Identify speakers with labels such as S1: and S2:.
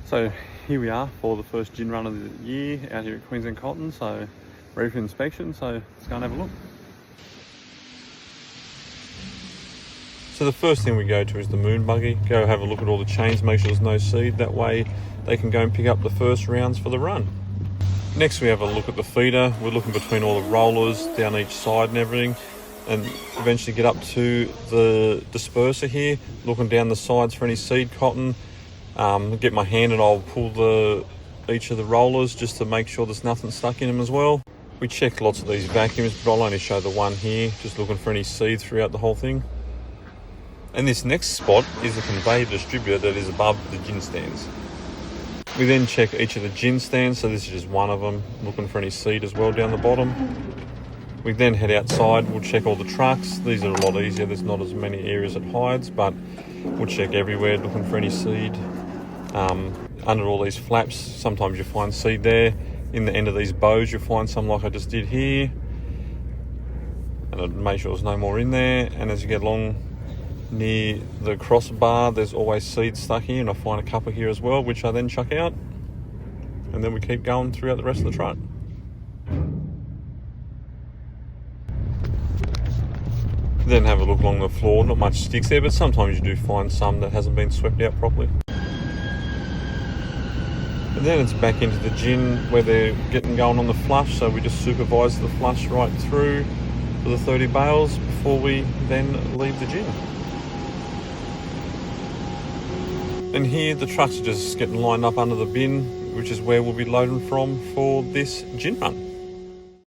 S1: So here we are for the first gin run of the year out here at Queensland Cotton, so ready for inspection, so let's go and have a look. So the first thing we go to is the moon buggy, go have a look at all the chains, make sure there's no seed, that way they can go and pick up the first rounds for the run. Next we have a look at the feeder, we're looking between all the rollers down each side and everything, and eventually get up to the disperser here, looking down the sides for any seed cotton. Get my hand and I'll pull each of the rollers just to make sure there's nothing stuck in them as well. We check lots of these vacuums, but I'll only show the one here, just looking for any seed throughout the whole thing. And this next spot is the conveyor distributor that is above the gin stands. We then check each of the gin stands, so this is just one of them, looking for any seed as well down the bottom. We then head outside, we'll check all the trucks. These are a lot easier, there's not as many areas it hides, but we'll check everywhere looking for any seed. Under all these flaps, sometimes you find seed there. In the end of these bows, you'll find some like I just did here. And I'd make sure there's no more in there. And as you get along near the crossbar, there's always seeds stuck here, and I find a couple here as well, which I then chuck out. And then we keep going throughout the rest of the truck. Then have a look along the floor, not much sticks there, but sometimes you do find some that hasn't been swept out properly. And then it's back into the gin where they're getting going on the flush, so we just supervise the flush right through for the 30 bales before we then leave the gin. And here the trucks are just getting lined up under the bin, which is where we'll be loading from for this gin run.